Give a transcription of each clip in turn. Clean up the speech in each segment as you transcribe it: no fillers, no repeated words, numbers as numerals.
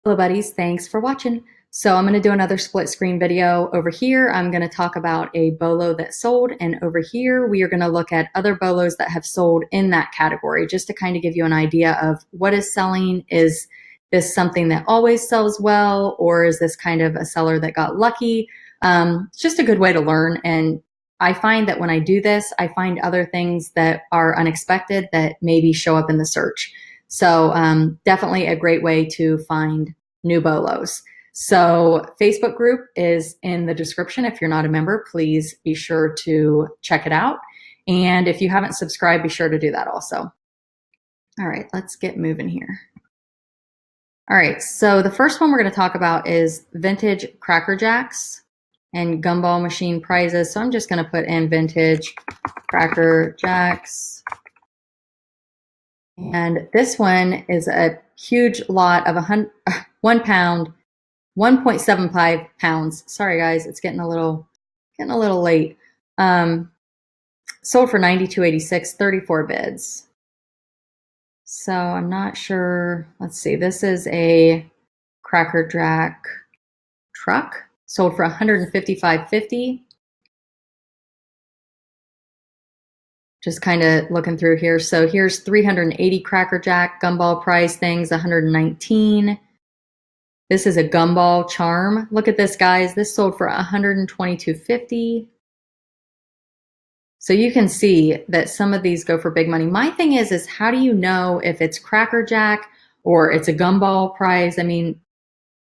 Hello buddies, thanks for watching. So I'm going to do another split screen video. Over here, I'm going to talk about a BOLO that sold, and over here, we are going to look at other BOLOs that have sold in that category, just to kind of give you an idea of what is selling. Is this something that always sells well, or is this kind of a seller that got lucky? It's just a good way to learn, and I find that when I do this, I find other things that are unexpected that maybe show up in the search. So definitely a great way to find new BOLOs. So Facebook group is in the description. If you're not a member, please be sure to check it out. And if you haven't subscribed, be sure to do that also. All right, let's get moving here. All right, so the first one we're going to talk about is vintage Cracker Jacks and gumball machine prizes. So I'm just going to put in vintage Cracker Jacks. And this one is a huge lot of 1 pound, 1.75 pounds. Sorry guys, it's getting a little late. Sold for $92.86, 34 bids. So I'm not sure. Let's see. This is a Cracker Jack truck. Sold for $155.50. Just kind of looking through here. So here's 380 Cracker Jack gumball prize things, 119. This is a gumball charm. Look at this, guys. This sold for $122.50. So you can see that some of these go for big money. My thing is how do you know if it's Cracker Jack or it's a gumball prize? I mean,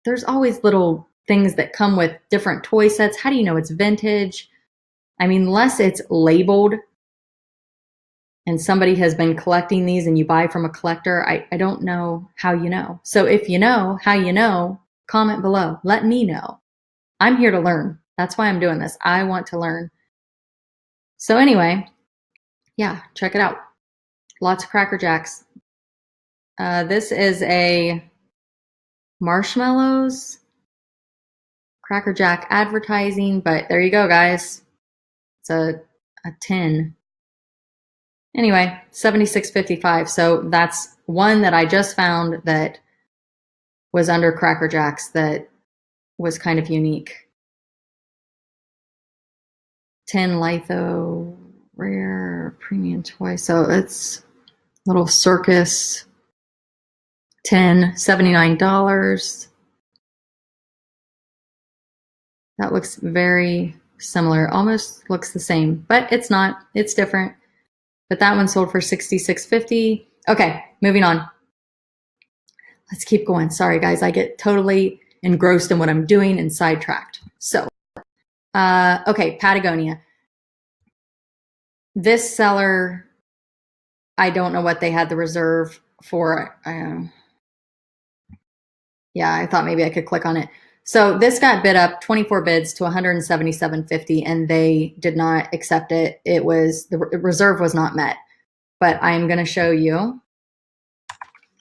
there's always little things that come with different toy sets. How do you know it's vintage? I mean, unless it's labeled and somebody has been collecting these and you buy from a collector, I don't know how you know. So if you know how you know, comment below. Let me know. I'm here to learn. That's why I'm doing this. I want to learn. So anyway, yeah, check it out. Lots of Cracker Jacks. This is a marshmallows Cracker Jack advertising, but there you go, guys. It's a tin. Anyway, $76.55. So that's one that I just found that was under Cracker Jacks that was kind of unique. Tin litho rare premium toy. So it's little circus tin, $79. That looks very similar. Almost looks the same, but it's not. It's different. But that one sold for $66.50. Okay, moving on. Let's keep going. Sorry, guys. I get totally engrossed in what I'm doing and sidetracked. So, okay, Patagonia. This seller, I don't know what they had the reserve for. Yeah, I thought maybe I could click on it. So this got bid up 24 bids to $177.50, and they did not accept it. It was the reserve was not met. But I'm going to show you.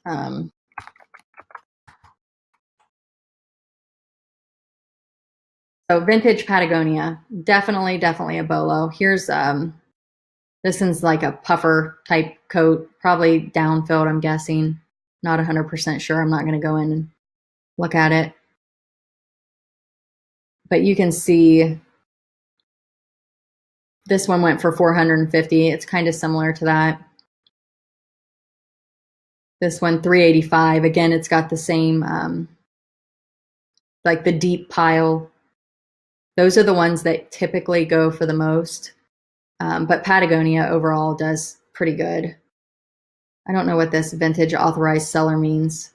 So vintage Patagonia, definitely a BOLO. Here's this one's like a puffer type coat, probably down-filled, I'm guessing. Not 100% sure. I'm not going to go in and look at it. But you can see this one went for $450. It's kind of similar to that. This one, $385. Again, it's got the same, like the deep pile. Those are the ones that typically go for the most. But Patagonia overall does pretty good. I don't know what this vintage authorized seller means.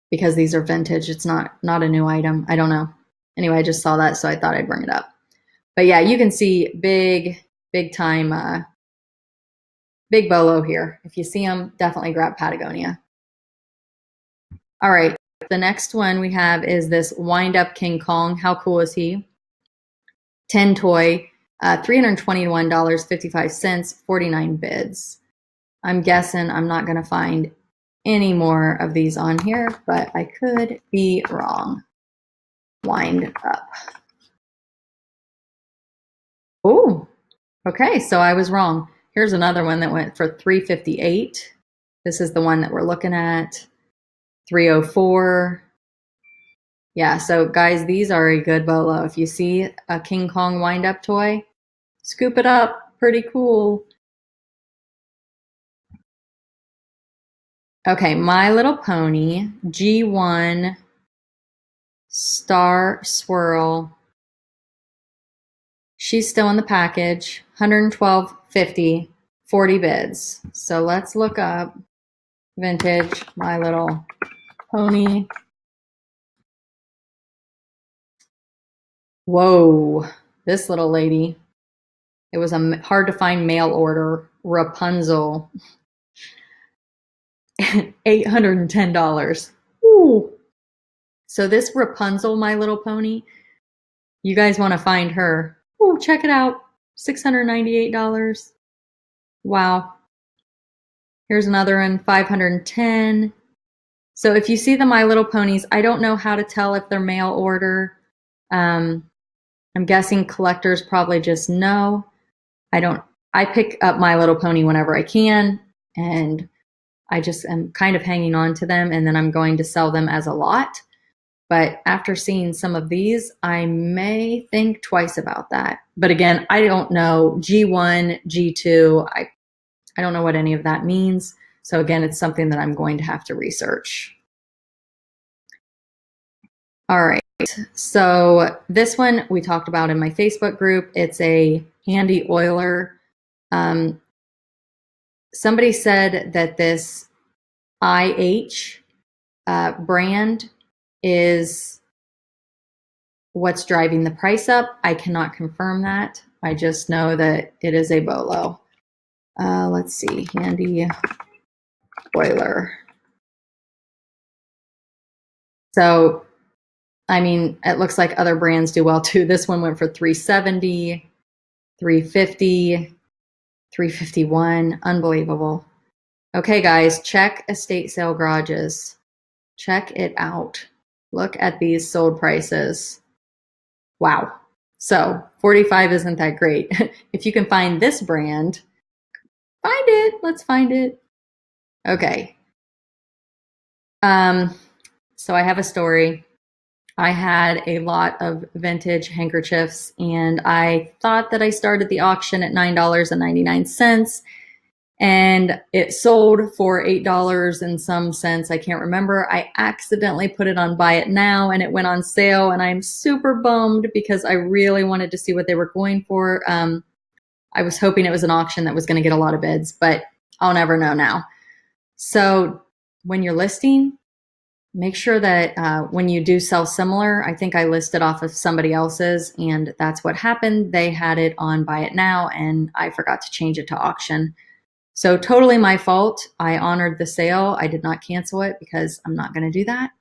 Because these are vintage, it's not a new item. I don't know. Anyway, I just saw that, so I thought I'd bring it up. But yeah, you can see big time, big BOLO here. If you see them, definitely grab Patagonia. All right, the next one we have is this Wind Up King Kong. How cool is he? 10 toy, $321.55, 49 bids. I'm guessing I'm not going to find any more of these on here, but I could be wrong. Wind up. Oh, okay, so I was wrong. Here's another one that went for $358. This is the one that we're looking at. 304. Yeah, so guys, these are a good bolo. If you see a King Kong wind-up toy, scoop it up. Pretty cool. Okay, My Little Pony, G1 Star Swirl. She's still in the package, $112.50, 40 bids. So let's look up vintage My Little Pony. Whoa, this little lady. It was a hard to find mail order. Rapunzel. $810. Ooh. So this Rapunzel, My Little Pony, you guys want to find her. Ooh, check it out. $698. Wow. Here's another one, $510. So if you see the My Little Ponies, I don't know how to tell if they're mail order. I'm guessing collectors probably just know. I pick up My Little Pony whenever I can, and I just am kind of hanging on to them, and then I'm going to sell them as a lot. But after seeing some of these, I may think twice about that. But again, I don't know G1, G2. I don't know what any of that means. So again, it's something that I'm going to have to research. All right. So this one we talked about in my Facebook group. It's a handy oiler. Somebody said that this IH brand is what's driving the price up. I cannot confirm that. I just know that it is a BOLO. Let's see, handy oiler. So, I mean, it looks like other brands do well too. This one went for $370, $350, $351. Unbelievable. Okay, guys, check estate sale garages. Check it out. Look at these sold prices. Wow. So 45 isn't that great. If you can find this brand, find it. Let's find it. Okay. So I have a story. I had a lot of vintage handkerchiefs, and I thought that I started the auction at $9.99, and it sold for $8 and some cents. I can't remember. I accidentally put it on Buy It Now, and it went on sale, and I'm super bummed because I really wanted to see what they were going for. I was hoping it was an auction that was going to get a lot of bids, but I'll never know now. So when you're listing, make sure that when you do sell similar, I think I listed off of somebody else's, and that's what happened. They had it on Buy It Now, and I forgot to change it to auction. So totally my fault. I honored the sale. I did not cancel it because I'm not going to do that.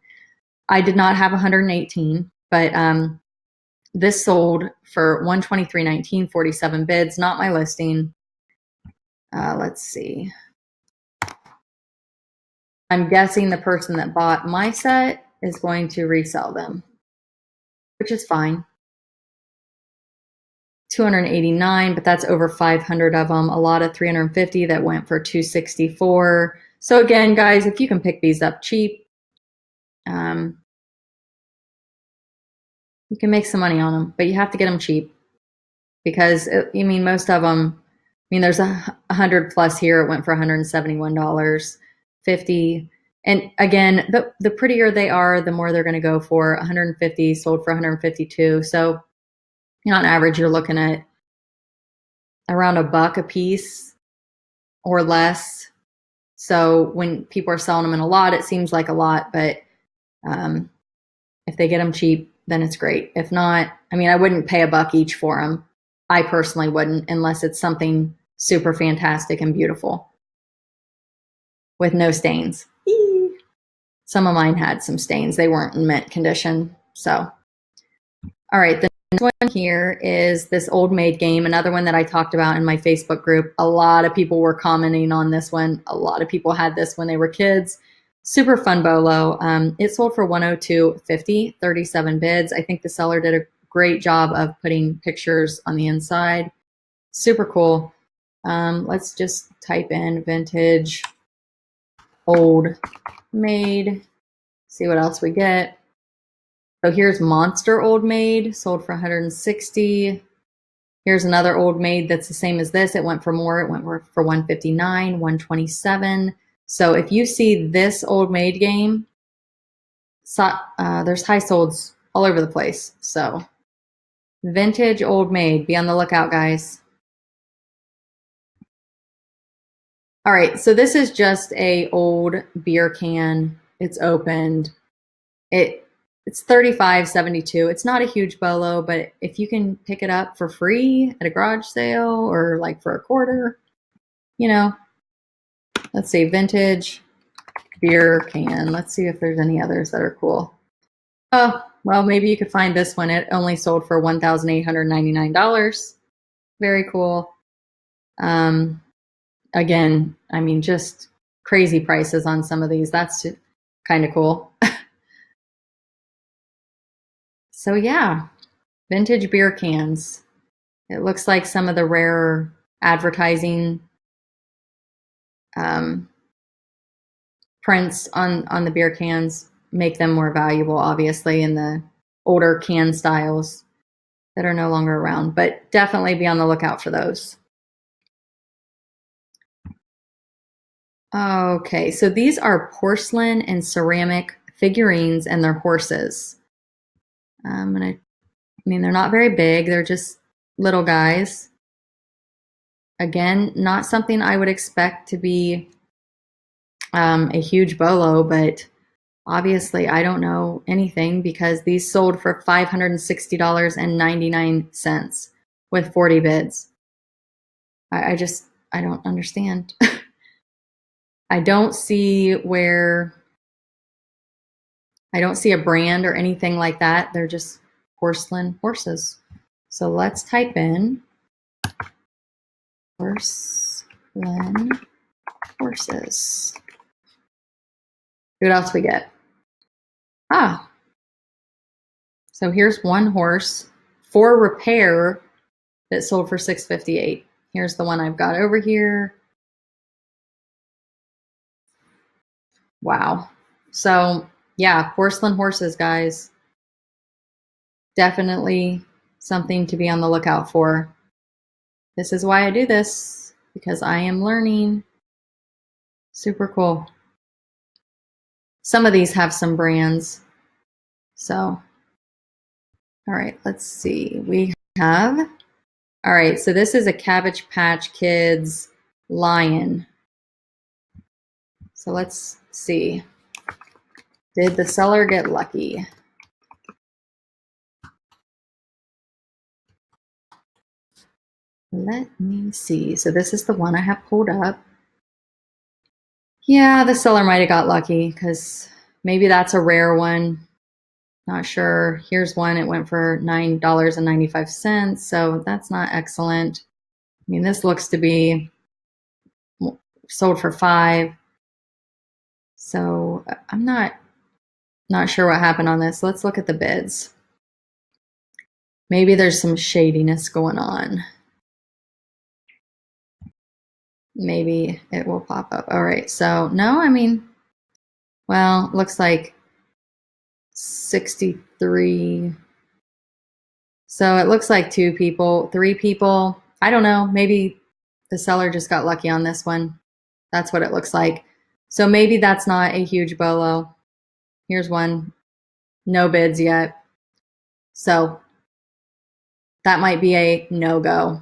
I did not have 118, but this sold for $123.19, 47 bids, not my listing. Let's see. I'm guessing the person that bought my set is going to resell them, which is fine. 289, but that's over 500 of them. A lot of 350 that went for 264. So again, guys, if you can pick these up cheap, you can make some money on them, but you have to get them cheap because most of them, there's 100 plus here. It went for $171, 50. And again, the prettier they are, the more they're going to go for. 150 sold for 152. So on average, you're looking at around $1 a piece or less. So when people are selling them in a lot, it seems like a lot, but if they get them cheap, then it's great. If not, I wouldn't pay $1 each for them. I personally wouldn't, unless it's something super fantastic and beautiful with no stains. Some of mine had some stains. They weren't in mint condition. So, all right, the next one here is this Old Maid game, another one that I talked about in my Facebook group. A lot of people were commenting on this one. A lot of people had this when they were kids. Super fun bolo. It sold for $102.50, 37 bids. I think the seller did a great job of putting pictures on the inside. Super cool. Let's just type in vintage old maid. See what else we get. So here's Monster Old Maid, sold for 160. Here's another Old Maid that's the same as this. It went for more. It went for 159, 127. So if you see this Old Maid game, there's high solds all over the place. So vintage Old Maid, be on the lookout, guys. All right, so this is just a old beer can. It's opened. It's $35.72. It's not a huge bolo, but if you can pick it up for free at a garage sale or like for a quarter, you know, let's see, vintage beer can. Let's see if there's any others that are cool. Oh, well, maybe you could find this one. It only sold for $1,899. Very cool. Again, I mean, just crazy prices on some of these. That's kind of cool. So yeah, vintage beer cans. It looks like some of the rare advertising prints on the beer cans make them more valuable, obviously, in the older can styles that are no longer around. But definitely be on the lookout for those. Okay, so these are porcelain and ceramic figurines and their horses. I mean, they're not very big. They're just little guys. Again, not something I would expect to be a huge bolo, but obviously I don't know anything because these sold for $560.99 with 40 bids. I don't understand. I don't see a brand or anything like that. They're just porcelain horses. So let's type in porcelain horses. What else we get? So here's one horse for repair that sold for $658. Here's the one I've got over here. Wow. So yeah, porcelain horses, guys. Definitely something to be on the lookout for. This is why I do this, because I am learning. Super cool. Some of these have some brands. So, all right, let's see. We have, all right, so this is a Cabbage Patch Kids lion. So let's see. Did the seller get lucky? Let me see. So this is the one I have pulled up. Yeah, the seller might have got lucky because maybe that's a rare one. Not sure. Here's one. It went for $9.95. So that's not excellent. I mean, this looks to be sold for $5. So I'm not sure what happened on this. Let's look at the bids. Maybe there's some shadiness going on. Maybe it will pop up. All right. So no, I mean, well, looks like 63. So it looks like 2 people, 3 people. I don't know. Maybe the seller just got lucky on this one. That's what it looks like. So maybe that's not a huge bolo. Here's one. No bids yet. So that might be a no-go.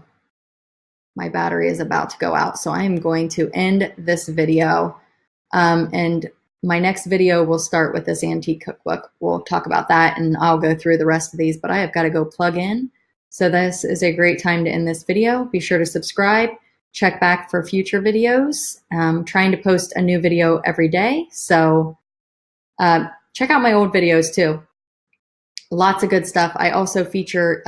My battery is about to go out, so I am going to end this video. And my next video will start with this antique cookbook. We'll talk about that, and I'll go through the rest of these, but I have got to go plug in. So this is a great time to end this video. Be sure to subscribe. Check back for future videos. I'm trying to post a new video every day, so check out my old videos too. Lots of good stuff. I also feature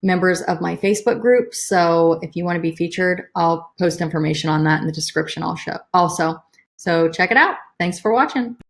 members of my Facebook group. So if you want to be featured, I'll post information on that in the description also. So check it out. Thanks for watching.